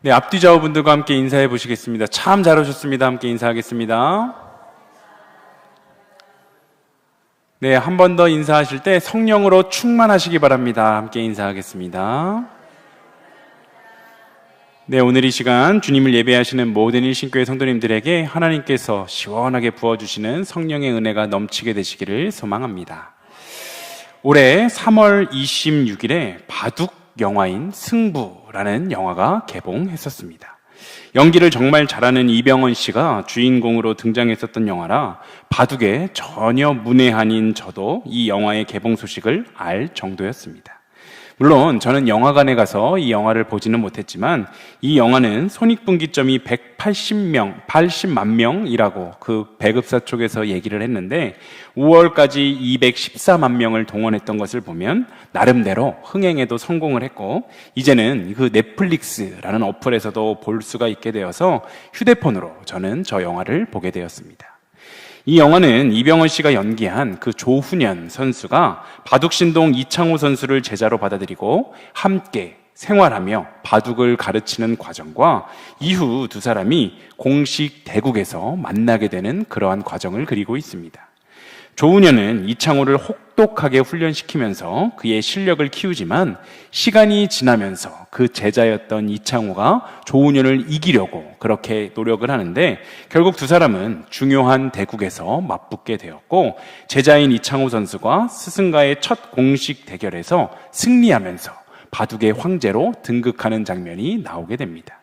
네, 앞뒤 좌우분들과 함께 인사해 보시겠습니다. 참 잘 오셨습니다. 함께 인사하겠습니다. 네, 한 번 더 인사하실 때 성령으로 충만하시기 바랍니다. 함께 인사하겠습니다. 네, 오늘 이 시간 주님을 예배하시는 모든 일신교회 성도님들에게 하나님께서 시원하게 부어주시는 성령의 은혜가 넘치게 되시기를 소망합니다. 올해 3월 26일에 바둑 영화인 승부라는 영화가 개봉했었습니다. 연기를 정말 잘하는 이병헌 씨가 주인공으로 등장했었던 영화라 바둑에 전혀 문외한인 저도 이 영화의 개봉 소식을 알 정도였습니다. 물론 저는 영화관에 가서 이 영화를 보지는 못했지만 이 영화는 손익분기점이 80만 명이라고 그 배급사 쪽에서 얘기를 했는데 5월까지 214만 명을 동원했던 것을 보면 나름대로 흥행에도 성공을 했고 이제는 그 넷플릭스라는 어플에서도 볼 수가 있게 되어서 휴대폰으로 저는 저 영화를 보게 되었습니다. 이 영화는 이병헌 씨가 연기한 그 조훈현 선수가 바둑신동 이창호 선수를 제자로 받아들이고 함께 생활하며 바둑을 가르치는 과정과 이후 두 사람이 공식 대국에서 만나게 되는 그러한 과정을 그리고 있습니다. 조훈현은 이창호를 혹독하게 훈련시키면서 그의 실력을 키우지만 시간이 지나면서 그 제자였던 이창호가 조훈현을 이기려고 그렇게 노력을 하는데 결국 두 사람은 중요한 대국에서 맞붙게 되었고 제자인 이창호 선수가 스승과의 첫 공식 대결에서 승리하면서 바둑의 황제로 등극하는 장면이 나오게 됩니다.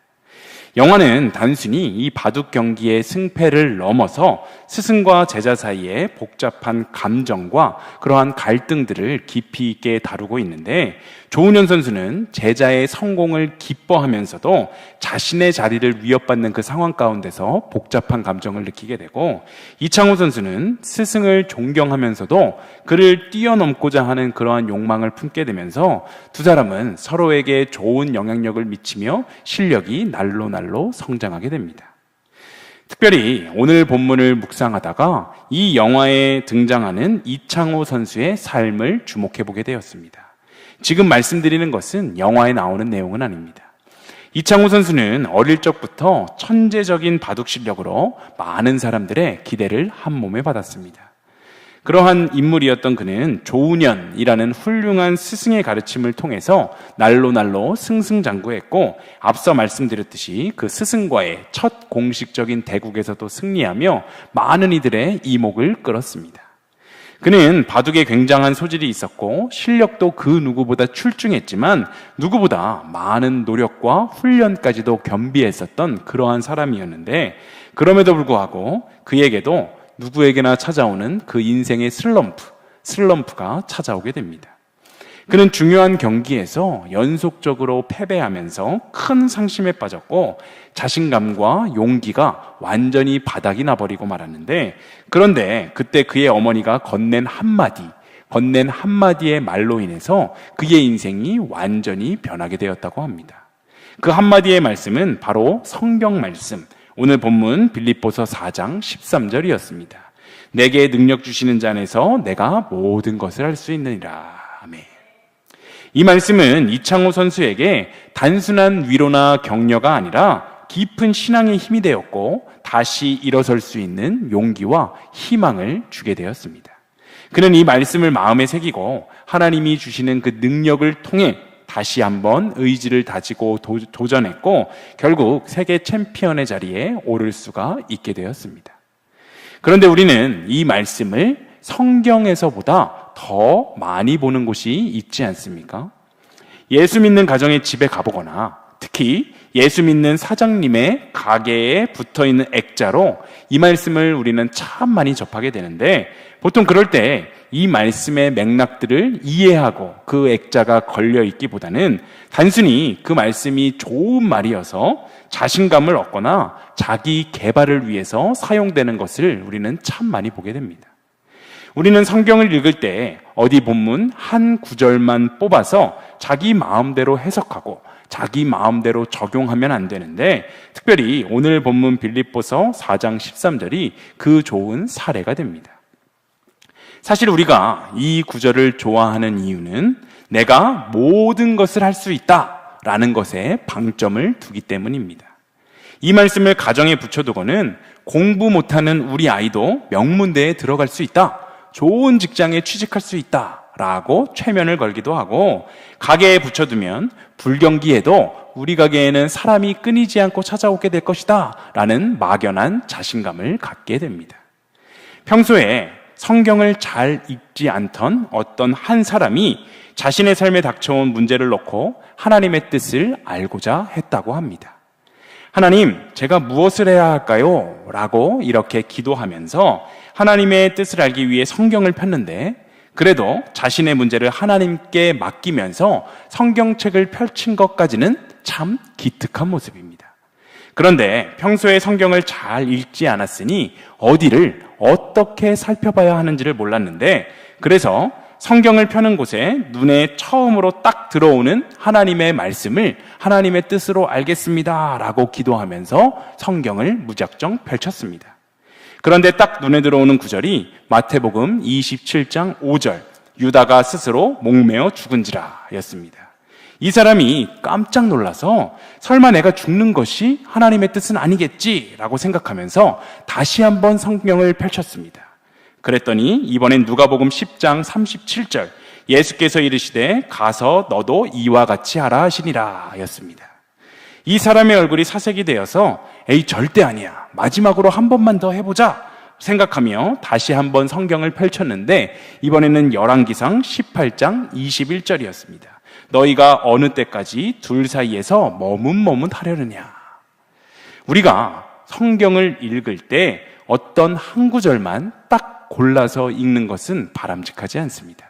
영화는 단순히 이 바둑 경기의 승패를 넘어서 스승과 제자 사이의 복잡한 감정과 그러한 갈등들을 깊이 있게 다루고 있는데 조훈현 선수는 제자의 성공을 기뻐하면서도 자신의 자리를 위협받는 그 상황 가운데서 복잡한 감정을 느끼게 되고 이창호 선수는 스승을 존경하면서도 그를 뛰어넘고자 하는 그러한 욕망을 품게 되면서 두 사람은 서로에게 좋은 영향력을 미치며 실력이 날로 성장하게 됩니다. 특별히 오늘 본문을 묵상하다가 이 영화에 등장하는 이창호 선수의 삶을 주목해 보게 되었습니다. 지금 말씀드리는 것은 영화에 나오는 내용은 아닙니다. 이창호 선수는 어릴 적부터 천재적인 바둑 실력으로 많은 사람들의 기대를 한 몸에 받았습니다. 그러한 인물이었던 그는 조훈현이라는 훌륭한 스승의 가르침을 통해서 날로 승승장구했고 앞서 말씀드렸듯이 그 스승과의 첫 공식적인 대국에서도 승리하며 많은 이들의 이목을 끌었습니다. 그는 바둑에 굉장한 소질이 있었고 실력도 그 누구보다 출중했지만 누구보다 많은 노력과 훈련까지도 겸비했었던 그러한 사람이었는데 그럼에도 불구하고 그에게도 누구에게나 찾아오는 그 인생의 슬럼프가 찾아오게 됩니다. 그는 중요한 경기에서 연속적으로 패배하면서 큰 상심에 빠졌고 자신감과 용기가 완전히 바닥이 나버리고 말았는데 그런데 그때 그의 어머니가 건넨 한마디의 말로 인해서 그의 인생이 완전히 변하게 되었다고 합니다. 그 한마디의 말씀은 바로 성경 말씀, 오늘 본문 빌립보서 4장 13절이었습니다. 내게 능력 주시는 자 안에서 내가 모든 것을 할 수 있느니라. 아멘. 이 말씀은 이창호 선수에게 단순한 위로나 격려가 아니라 깊은 신앙의 힘이 되었고 다시 일어설 수 있는 용기와 희망을 주게 되었습니다. 그는 이 말씀을 마음에 새기고 하나님이 주시는 그 능력을 통해 다시 한번 의지를 다지고 도전했고 결국 세계 챔피언의 자리에 오를 수가 있게 되었습니다. 그런데 우리는 이 말씀을 성경에서보다 더 많이 보는 곳이 있지 않습니까? 예수 믿는 가정의 집에 가보거나 특히 예수 믿는 사장님의 가게에 붙어있는 액자로 이 말씀을 우리는 참 많이 접하게 되는데 보통 그럴 때 이 말씀의 맥락들을 이해하고 그 액자가 걸려있기보다는 단순히 그 말씀이 좋은 말이어서 자신감을 얻거나 자기 개발을 위해서 사용되는 것을 우리는 참 많이 보게 됩니다. 우리는 성경을 읽을 때 어디 본문 한 구절만 뽑아서 자기 마음대로 해석하고 자기 마음대로 적용하면 안 되는데 특별히 오늘 본문 빌립보서 4장 13절이 그 좋은 사례가 됩니다. 사실 우리가 이 구절을 좋아하는 이유는 내가 모든 것을 할 수 있다 라는 것에 방점을 두기 때문입니다. 이 말씀을 가정에 붙여두고는 공부 못하는 우리 아이도 명문대에 들어갈 수 있다, 좋은 직장에 취직할 수 있다 라고 최면을 걸기도 하고, 가게에 붙여두면 불경기에도 우리 가게에는 사람이 끊이지 않고 찾아오게 될 것이다 라는 막연한 자신감을 갖게 됩니다. 평소에 성경을 잘 읽지 않던 어떤 한 사람이 자신의 삶에 닥쳐온 문제를 놓고 하나님의 뜻을 알고자 했다고 합니다. 하나님, 제가 무엇을 해야 할까요? 라고 이렇게 기도하면서 하나님의 뜻을 알기 위해 성경을 폈는데, 그래도 자신의 문제를 하나님께 맡기면서 성경책을 펼친 것까지는 참 기특한 모습입니다. 그런데 평소에 성경을 잘 읽지 않았으니 어디를 어떻게 살펴봐야 하는지를 몰랐는데, 그래서 성경을 펴는 곳에 눈에 처음으로 딱 들어오는 하나님의 말씀을 하나님의 뜻으로 알겠습니다 라고 기도하면서 성경을 무작정 펼쳤습니다. 그런데 딱 눈에 들어오는 구절이 마태복음 27장 5절, 유다가 스스로 목매어 죽은지라 였습니다. 이 사람이 깜짝 놀라서 설마 내가 죽는 것이 하나님의 뜻은 아니겠지 라고 생각하면서 다시 한번 성경을 펼쳤습니다. 그랬더니 이번엔 누가복음 10장 37절, 예수께서 이르시되 가서 너도 이와 같이 하라 하시니라 였습니다. 이 사람의 얼굴이 사색이 되어서 에이 절대 아니야, 마지막으로 한 번만 더 해보자 생각하며 다시 한번 성경을 펼쳤는데, 이번에는 열왕기상 18장 21절이었습니다. 너희가 어느 때까지 둘 사이에서 머뭇머뭇하려느냐. 우리가 성경을 읽을 때 어떤 한 구절만 딱 골라서 읽는 것은 바람직하지 않습니다.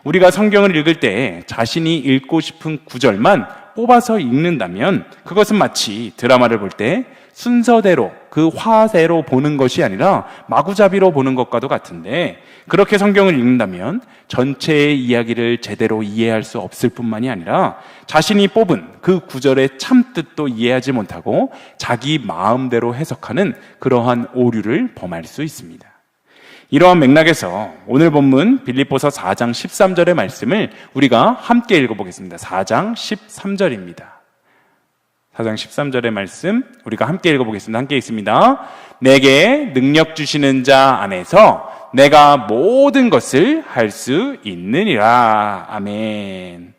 우리가 성경을 읽을 때 자신이 읽고 싶은 구절만 뽑아서 읽는다면 그것은 마치 드라마를 볼 때 순서대로, 그 화대로 보는 것이 아니라 마구잡이로 보는 것과도 같은데, 그렇게 성경을 읽는다면 전체의 이야기를 제대로 이해할 수 없을 뿐만이 아니라 자신이 뽑은 그 구절의 참뜻도 이해하지 못하고 자기 마음대로 해석하는 그러한 오류를 범할 수 있습니다. 이러한 맥락에서 오늘 본문 빌립보서 4장 13절의 말씀을 우리가 함께 읽어보겠습니다. 4장 13절입니다. 4장 13절의 말씀 우리가 함께 읽어보겠습니다. 함께 읽습니다. 내게 능력 주시는 자 안에서 내가 모든 것을 할 수 있느니라. 아멘.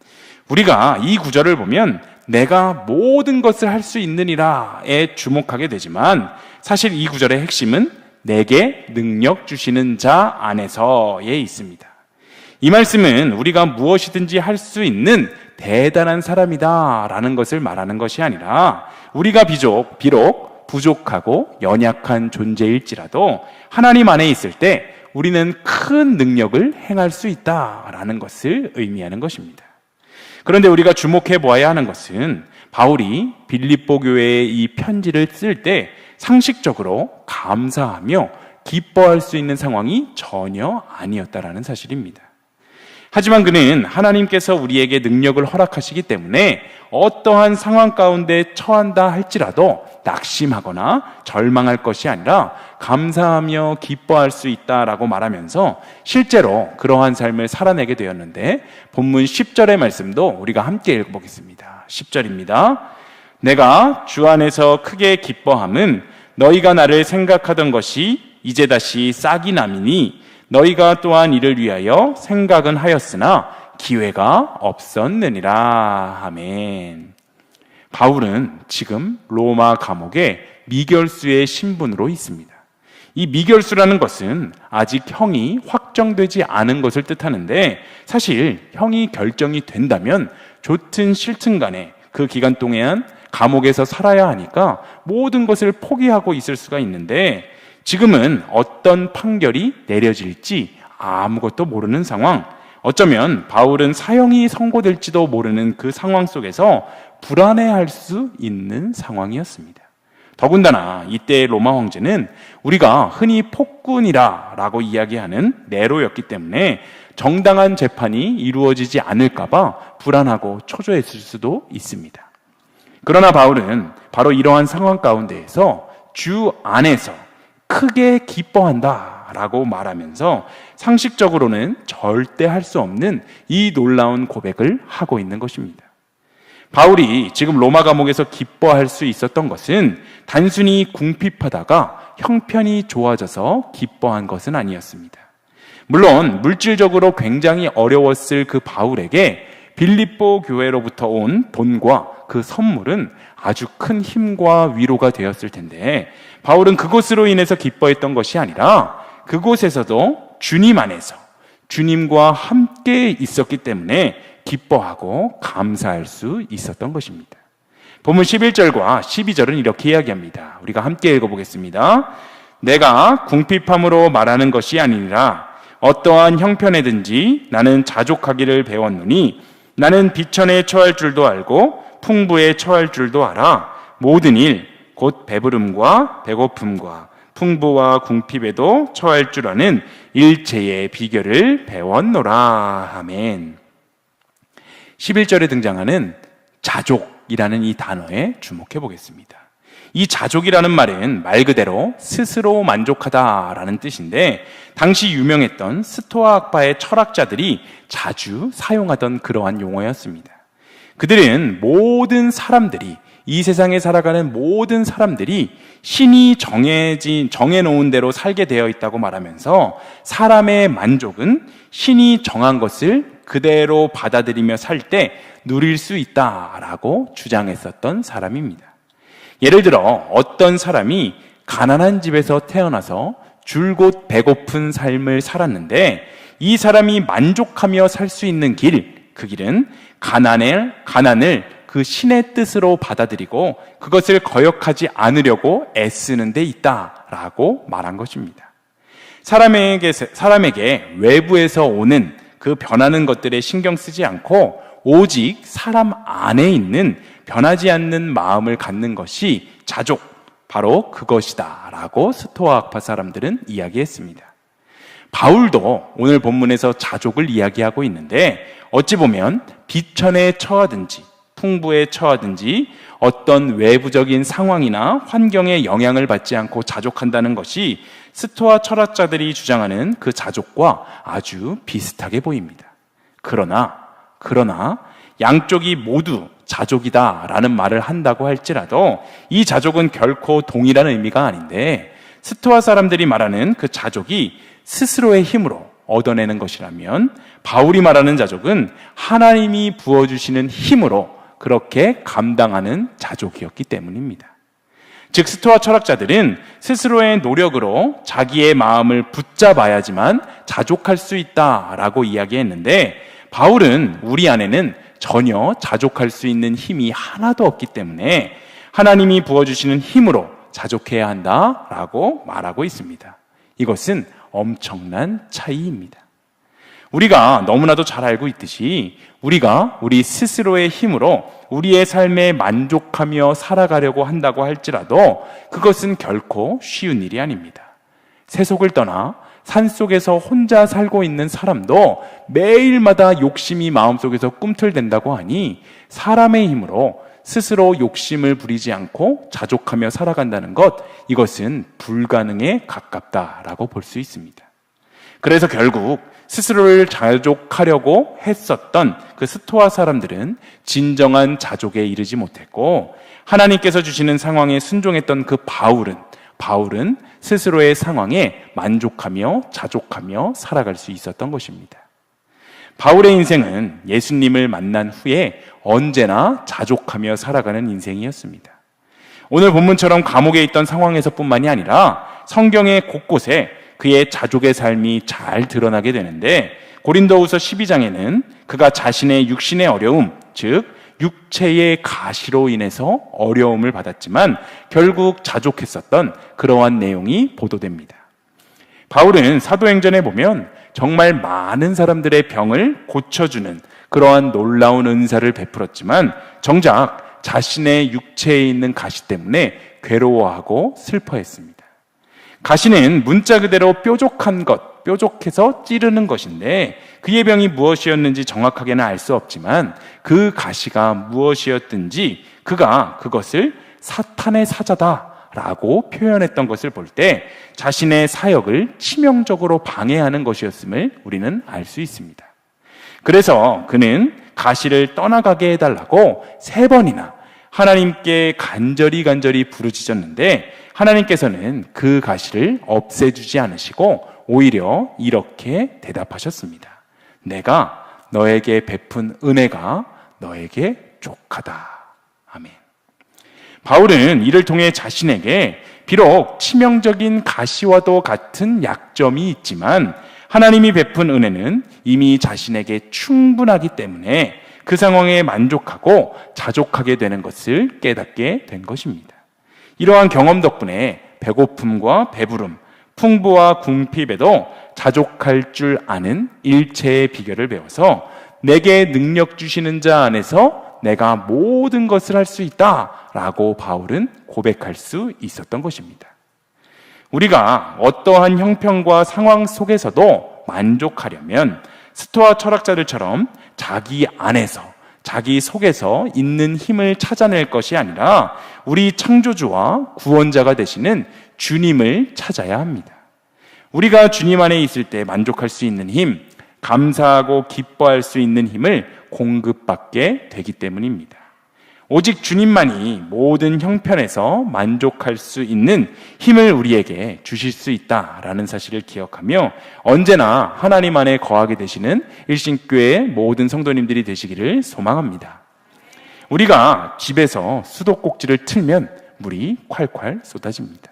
우리가 이 구절을 보면 내가 모든 것을 할 수 있느니라에 주목하게 되지만, 사실 이 구절의 핵심은 내게 능력 주시는 자 안에서에 있습니다. 이 말씀은 우리가 무엇이든지 할 수 있는 대단한 사람이다 라는 것을 말하는 것이 아니라, 우리가 비록 부족하고 연약한 존재일지라도 하나님 안에 있을 때 우리는 큰 능력을 행할 수 있다라는 것을 의미하는 것입니다. 그런데 우리가 주목해 보아야 하는 것은 바울이 빌립보 교회에 이 편지를 쓸 때 상식적으로 감사하며 기뻐할 수 있는 상황이 전혀 아니었다라는 사실입니다. 하지만 그는 하나님께서 우리에게 능력을 허락하시기 때문에 어떠한 상황 가운데 처한다 할지라도 낙심하거나 절망할 것이 아니라 감사하며 기뻐할 수 있다라고 말하면서 실제로 그러한 삶을 살아내게 되었는데, 본문 10절의 말씀도 우리가 함께 읽어보겠습니다. 10절입니다. 내가 주 안에서 크게 기뻐함은 너희가 나를 생각하던 것이 이제 다시 싹이 남이니 너희가 또한 이를 위하여 생각은 하였으나 기회가 없었느니라. 아멘. 바울은 지금 로마 감옥에 미결수의 신분으로 있습니다. 이 미결수라는 것은 아직 형이 확정되지 않은 것을 뜻하는데, 사실 형이 결정이 된다면 좋든 싫든 간에 그 기간 동안 감옥에서 살아야 하니까 모든 것을 포기하고 있을 수가 있는데, 지금은 어떤 판결이 내려질지 아무것도 모르는 상황, 어쩌면 바울은 사형이 선고될지도 모르는 그 상황 속에서 불안해할 수 있는 상황이었습니다. 더군다나 이때의 로마 황제는 우리가 흔히 폭군이라고 이야기하는 네로였기 때문에 정당한 재판이 이루어지지 않을까 봐 불안하고 초조했을 수도 있습니다. 그러나 바울은 바로 이러한 상황 가운데에서 주 안에서 크게 기뻐한다 라고 말하면서 상식적으로는 절대 할 수 없는 이 놀라운 고백을 하고 있는 것입니다. 바울이 지금 로마 감옥에서 기뻐할 수 있었던 것은 단순히 궁핍하다가 형편이 좋아져서 기뻐한 것은 아니었습니다. 물론 물질적으로 굉장히 어려웠을 그 바울에게 빌립보 교회로부터 온 돈과 그 선물은 아주 큰 힘과 위로가 되었을 텐데, 바울은 그것으로 인해서 기뻐했던 것이 아니라 그곳에서도 주님 안에서 주님과 함께 있었기 때문에 기뻐하고 감사할 수 있었던 것입니다. 본문 11절과 12절은 이렇게 이야기합니다. 우리가 함께 읽어보겠습니다. 내가 궁핍함으로 말하는 것이 아니니라. 어떠한 형편에든지 나는 자족하기를 배웠노니 나는 비천에 처할 줄도 알고 풍부에 처할 줄도 알아. 모든 일, 곧 배부름과 배고픔과 풍부와 궁핍에도 처할 줄 아는 일체의 비결을 배웠노라. 아멘. 11절에 등장하는 자족이라는 이 단어에 주목해 보겠습니다. 이 자족이라는 말은 말 그대로 스스로 만족하다라는 뜻인데, 당시 유명했던 스토아 학파의 철학자들이 자주 사용하던 그러한 용어였습니다. 그들은 모든 사람들이, 이 세상에 살아가는 모든 사람들이 신이 정해놓은 대로 살게 되어 있다고 말하면서 사람의 만족은 신이 정한 것을 그대로 받아들이며 살 때 누릴 수 있다라고 주장했었던 사람입니다. 예를 들어 어떤 사람이 가난한 집에서 태어나서 줄곧 배고픈 삶을 살았는데, 이 사람이 만족하며 살 수 있는 길, 그 길은 가난을 그 신의 뜻으로 받아들이고 그것을 거역하지 않으려고 애쓰는 데 있다라고 말한 것입니다. 사람에게 외부에서 오는 그 변하는 것들에 신경 쓰지 않고 오직 사람 안에 있는 변하지 않는 마음을 갖는 것이 자족, 바로 그것이다 라고 스토아 학파 사람들은 이야기했습니다. 바울도 오늘 본문에서 자족을 이야기하고 있는데, 어찌 보면 비천에 처하든지 풍부에 처하든지 어떤 외부적인 상황이나 환경에 영향을 받지 않고 자족한다는 것이 스토아 철학자들이 주장하는 그 자족과 아주 비슷하게 보입니다. 그러나 양쪽이 모두 자족이다라는 말을 한다고 할지라도 이 자족은 결코 동일한 의미가 아닌데, 스토아 사람들이 말하는 그 자족이 스스로의 힘으로 얻어내는 것이라면, 바울이 말하는 자족은 하나님이 부어주시는 힘으로 그렇게 감당하는 자족이었기 때문입니다. 즉 스토아 철학자들은 스스로의 노력으로 자기의 마음을 붙잡아야지만 자족할 수 있다라고 이야기했는데, 바울은 우리 안에는 전혀 자족할 수 있는 힘이 하나도 없기 때문에 하나님이 부어주시는 힘으로 자족해야 한다라고 말하고 있습니다. 이것은 엄청난 차이입니다. 우리가 너무나도 잘 알고 있듯이 우리가 우리 스스로의 힘으로 우리의 삶에 만족하며 살아가려고 한다고 할지라도 그것은 결코 쉬운 일이 아닙니다. 세속을 떠나 산속에서 혼자 살고 있는 사람도 매일마다 욕심이 마음속에서 꿈틀댄다고 하니, 사람의 힘으로 스스로 욕심을 부리지 않고 자족하며 살아간다는 것, 이것은 불가능에 가깝다라고 볼 수 있습니다. 그래서 결국 스스로를 자족하려고 했었던 그 스토아 사람들은 진정한 자족에 이르지 못했고, 하나님께서 주시는 상황에 순종했던 그 바울은 스스로의 상황에 만족하며 자족하며 살아갈 수 있었던 것입니다. 바울의 인생은 예수님을 만난 후에 언제나 자족하며 살아가는 인생이었습니다. 오늘 본문처럼 감옥에 있던 상황에서뿐만이 아니라 성경의 곳곳에 그의 자족의 삶이 잘 드러나게 되는데, 고린도후서 12장에는 그가 자신의 육신의 어려움, 즉 육체의 가시로 인해서 어려움을 받았지만 결국 자족했었던 그러한 내용이 보도됩니다. 바울은 사도행전에 보면 정말 많은 사람들의 병을 고쳐주는 그러한 놀라운 은사를 베풀었지만, 정작 자신의 육체에 있는 가시 때문에 괴로워하고 슬퍼했습니다. 가시는 문자 그대로 뾰족해서 찌르는 것인데, 그의 병이 무엇이었는지 정확하게는 알 수 없지만 그 가시가 무엇이었든지 그가 그것을 사탄의 사자다라고 표현했던 것을 볼 때 자신의 사역을 치명적으로 방해하는 것이었음을 우리는 알 수 있습니다. 그래서 그는 가시를 떠나가게 해달라고 3번이나 하나님께 간절히 부르짖었는데 하나님께서는 그 가시를 없애주지 않으시고 오히려 이렇게 대답하셨습니다. 내가 너에게 베푼 은혜가 너에게 족하다. 아멘. 바울은 이를 통해 자신에게 비록 치명적인 가시와도 같은 약점이 있지만 하나님이 베푼 은혜는 이미 자신에게 충분하기 때문에 그 상황에 만족하고 자족하게 되는 것을 깨닫게 된 것입니다. 이러한 경험 덕분에 배고픔과 배부름, 풍부와 궁핍에도 자족할 줄 아는 일체의 비결을 배워서 내게 능력 주시는 자 안에서 내가 모든 것을 할 수 있다라고 바울은 고백할 수 있었던 것입니다. 우리가 어떠한 형편과 상황 속에서도 만족하려면 스토아 철학자들처럼 자기 안에서, 자기 속에서 있는 힘을 찾아낼 것이 아니라 우리 창조주와 구원자가 되시는 주님을 찾아야 합니다. 우리가 주님 안에 있을 때 만족할 수 있는 힘, 감사하고 기뻐할 수 있는 힘을 공급받게 되기 때문입니다. 오직 주님만이 모든 형편에서 만족할 수 있는 힘을 우리에게 주실 수 있다라는 사실을 기억하며 언제나 하나님 안에 거하게 되시는 일신교회의 모든 성도님들이 되시기를 소망합니다. 우리가 집에서 수도꼭지를 틀면 물이 콸콸 쏟아집니다.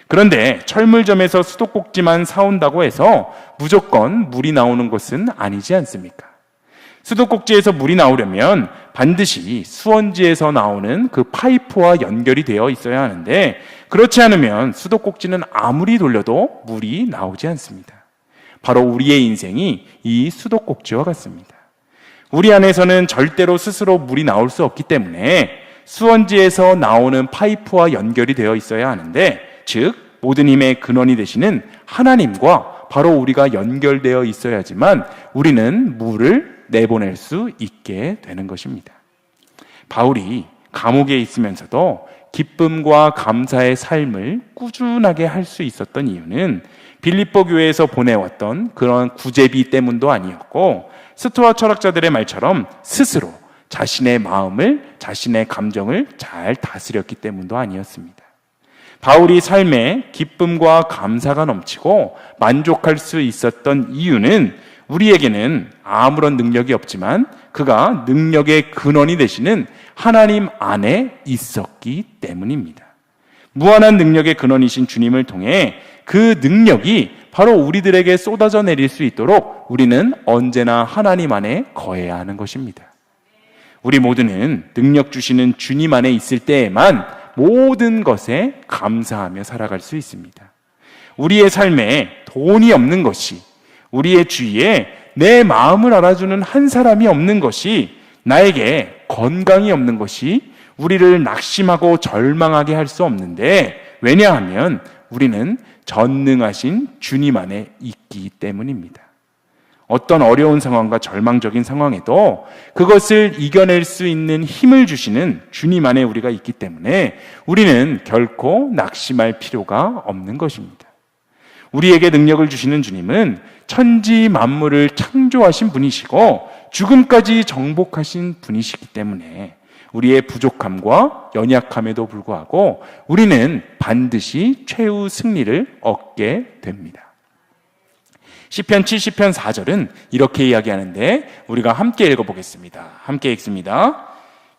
그런데 철물점에서 수도꼭지만 사온다고 해서 무조건 물이 나오는 것은 아니지 않습니까? 수도꼭지에서 물이 나오려면 반드시 수원지에서 나오는 그 파이프와 연결이 되어 있어야 하는데 그렇지 않으면 수도꼭지는 아무리 돌려도 물이 나오지 않습니다. 바로 우리의 인생이 이 수도꼭지와 같습니다. 우리 안에서는 절대로 스스로 물이 나올 수 없기 때문에 수원지에서 나오는 파이프와 연결이 되어 있어야 하는데 즉 모든 힘의 근원이 되시는 하나님과 바로 우리가 연결되어 있어야지만 우리는 물을 내보낼 수 있게 되는 것입니다. 바울이 감옥에 있으면서도 기쁨과 감사의 삶을 꾸준하게 할 수 있었던 이유는 빌립보 교회에서 보내왔던 그런 구제비 때문도 아니었고 스토아 철학자들의 말처럼 스스로 자신의 마음을, 자신의 감정을 잘 다스렸기 때문도 아니었습니다. 바울이 삶에 기쁨과 감사가 넘치고 만족할 수 있었던 이유는 우리에게는 아무런 능력이 없지만 그가 능력의 근원이 되시는 하나님 안에 있었기 때문입니다. 무한한 능력의 근원이신 주님을 통해 그 능력이 바로 우리들에게 쏟아져 내릴 수 있도록 우리는 언제나 하나님 안에 거해야 하는 것입니다. 우리 모두는 능력 주시는 주님 안에 있을 때에만 모든 것에 감사하며 살아갈 수 있습니다. 우리의 삶에 돈이 없는 것이, 우리의 주위에 내 마음을 알아주는 한 사람이 없는 것이, 나에게 건강이 없는 것이 우리를 낙심하고 절망하게 할 수 없는데 왜냐하면 우리는 전능하신 주님 안에 있기 때문입니다. 어떤 어려운 상황과 절망적인 상황에도 그것을 이겨낼 수 있는 힘을 주시는 주님 안에 우리가 있기 때문에 우리는 결코 낙심할 필요가 없는 것입니다. 우리에게 능력을 주시는 주님은 천지 만물을 창조하신 분이시고 죽음까지 정복하신 분이시기 때문에 우리의 부족함과 연약함에도 불구하고 우리는 반드시 최후 승리를 얻게 됩니다. 시편 70편 4절은 이렇게 이야기하는데 우리가 함께 읽어보겠습니다. 함께 읽습니다.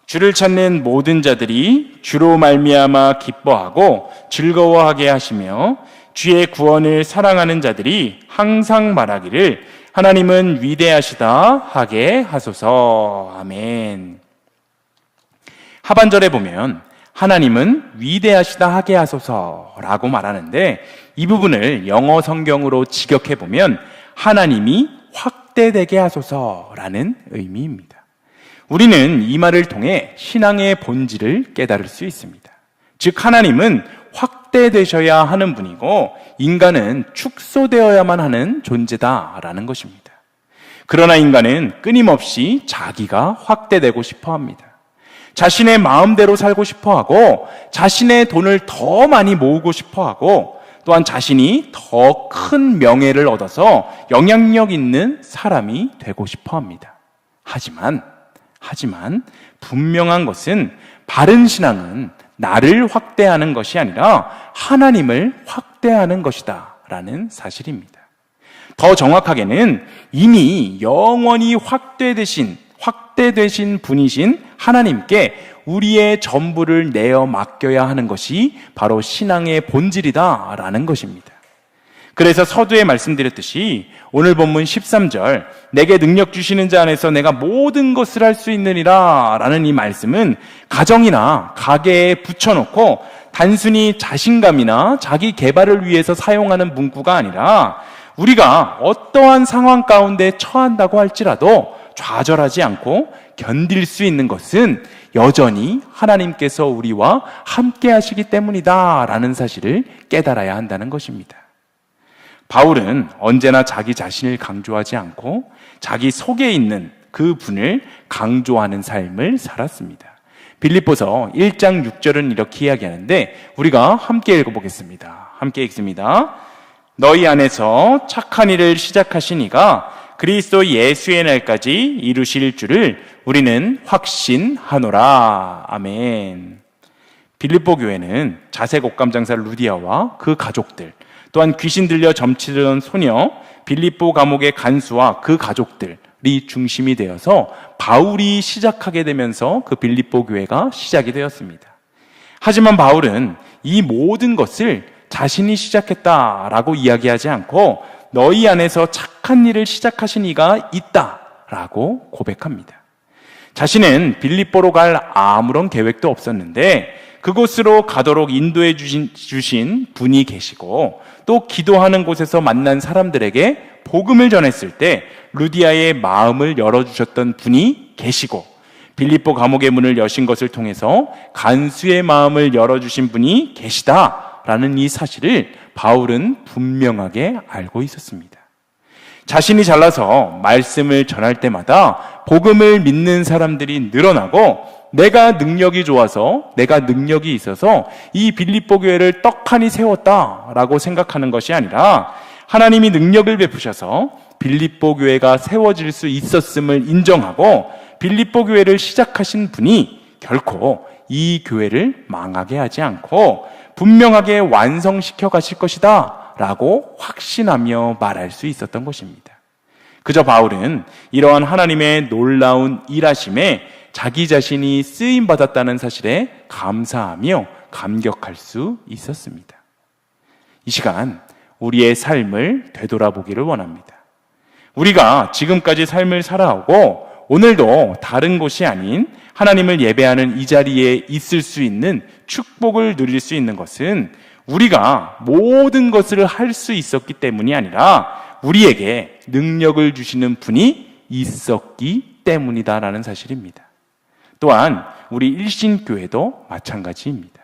주를 찾는 모든 자들이 주로 말미암아 기뻐하고 즐거워하게 하시며 주의 구원을 사랑하는 자들이 항상 말하기를 하나님은 위대하시다 하게 하소서. 아멘. 하반절에 보면 하나님은 위대하시다 하게 하소서라고 말하는데 이 부분을 영어 성경으로 직역해 보면 하나님이 확대되게 하소서라는 의미입니다. 우리는 이 말을 통해 신앙의 본질을 깨달을 수 있습니다. 즉 하나님은 확대되셔야 하는 분이고 인간은 축소되어야만 하는 존재다라는 것입니다. 그러나 인간은 끊임없이 자기가 확대되고 싶어 합니다. 자신의 마음대로 살고 싶어 하고 자신의 돈을 더 많이 모으고 싶어 하고 또한 자신이 더 큰 명예를 얻어서 영향력 있는 사람이 되고 싶어 합니다. 하지만 하지만 분명한 것은 바른 신앙은 나를 확대하는 것이 아니라 하나님을 확대하는 것이다 라는 사실입니다. 더 정확하게는 이미 영원히 확대되신 분이신 하나님께 우리의 전부를 내어 맡겨야 하는 것이 바로 신앙의 본질이다 라는 것입니다. 그래서 서두에 말씀드렸듯이 오늘 본문 13절 내게 능력 주시는 자 안에서 내가 모든 것을 할 수 있느니라 라는 이 말씀은 가정이나 가게에 붙여놓고 단순히 자신감이나 자기 개발을 위해서 사용하는 문구가 아니라 우리가 어떠한 상황 가운데 처한다고 할지라도 좌절하지 않고 견딜 수 있는 것은 여전히 하나님께서 우리와 함께 하시기 때문이다 라는 사실을 깨달아야 한다는 것입니다. 바울은 언제나 자기 자신을 강조하지 않고 자기 속에 있는 그 분을 강조하는 삶을 살았습니다. 빌립보서 1장 6절은 이렇게 이야기하는데 우리가 함께 읽어보겠습니다. 함께 읽습니다. 너희 안에서 착한 일을 시작하신 이가 그리스도 예수의 날까지 이루실 줄을 우리는 확신하노라. 아멘. 빌립보 교회는 자색 옷감 장사 루디아와 그 가족들, 또한 귀신 들려 점치던 소녀 빌립보 감옥의 간수와 그 가족들이 중심이 되어서 바울이 시작하게 되면서 그 빌립보 교회가 시작이 되었습니다. 하지만 바울은 이 모든 것을 자신이 시작했다라고 이야기하지 않고 너희 안에서 착한 일을 시작하신 이가 있다라고 고백합니다. 자신은 빌립보로 갈 아무런 계획도 없었는데 그곳으로 가도록 인도해 주신 분이 계시고 또 기도하는 곳에서 만난 사람들에게 복음을 전했을 때 루디아의 마음을 열어주셨던 분이 계시고 빌립보 감옥의 문을 여신 것을 통해서 간수의 마음을 열어주신 분이 계시다라는 이 사실을 바울은 분명하게 알고 있었습니다. 자신이 잘나서 말씀을 전할 때마다 복음을 믿는 사람들이 늘어나고 내가 능력이 좋아서 내가 능력이 있어서 이 빌립보 교회를 떡하니 세웠다라고 생각하는 것이 아니라 하나님이 능력을 베푸셔서 빌립보 교회가 세워질 수 있었음을 인정하고 빌립보 교회를 시작하신 분이 결코 이 교회를 망하게 하지 않고 분명하게 완성시켜 가실 것이다 라고 확신하며 말할 수 있었던 것입니다. 그저 바울은 이러한 하나님의 놀라운 일하심에 자기 자신이 쓰임받았다는 사실에 감사하며 감격할 수 있었습니다. 이 시간 우리의 삶을 되돌아보기를 원합니다. 우리가 지금까지 삶을 살아오고 오늘도 다른 곳이 아닌 하나님을 예배하는 이 자리에 있을 수 있는 축복을 누릴 수 있는 것은 우리가 모든 것을 할 수 있었기 때문이 아니라 우리에게 능력을 주시는 분이 있었기 때문이다라는 사실입니다. 또한 우리 일신교회도 마찬가지입니다.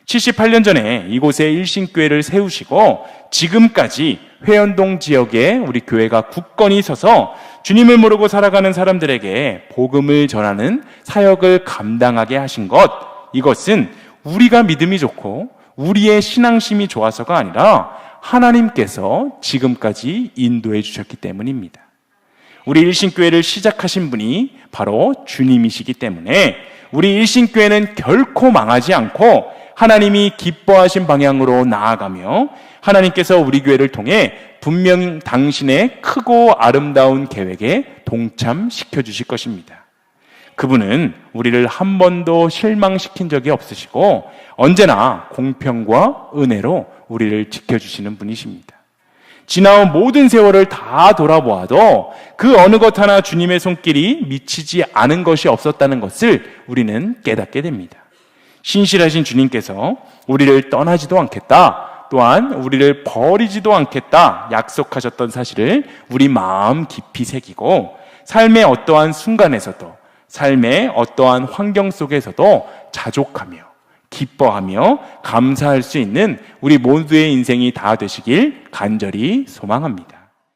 78년 전에 이곳에 일신교회를 세우시고 지금까지 회원동 지역에 우리 교회가 굳건히 서서 주님을 모르고 살아가는 사람들에게 복음을 전하는 사역을 감당하게 하신 것, 이것은 우리가 믿음이 좋고 우리의 신앙심이 좋아서가 아니라 하나님께서 지금까지 인도해 주셨기 때문입니다. 우리 일신교회를 시작하신 분이 바로 주님이시기 때문에 우리 일신교회는 결코 망하지 않고 하나님이 기뻐하신 방향으로 나아가며 하나님께서 우리 교회를 통해 분명 당신의 크고 아름다운 계획에 동참시켜 주실 것입니다. 그분은 우리를 한 번도 실망시킨 적이 없으시고 언제나 공평과 은혜로 우리를 지켜주시는 분이십니다. 지나온 모든 세월을 다 돌아보아도 그 어느 것 하나 주님의 손길이 미치지 않은 것이 없었다는 것을 우리는 깨닫게 됩니다. 신실하신 주님께서 우리를 떠나지도 않겠다, 또한 우리를 버리지도 않겠다 약속하셨던 사실을 우리 마음 깊이 새기고 삶의 어떠한 순간에서도 삶의 어떠한 환경 속에서도 자족하며 기뻐하며 감사할 수 있는 우리 모두의 인생이 다 되시길 간절히 소망합니다.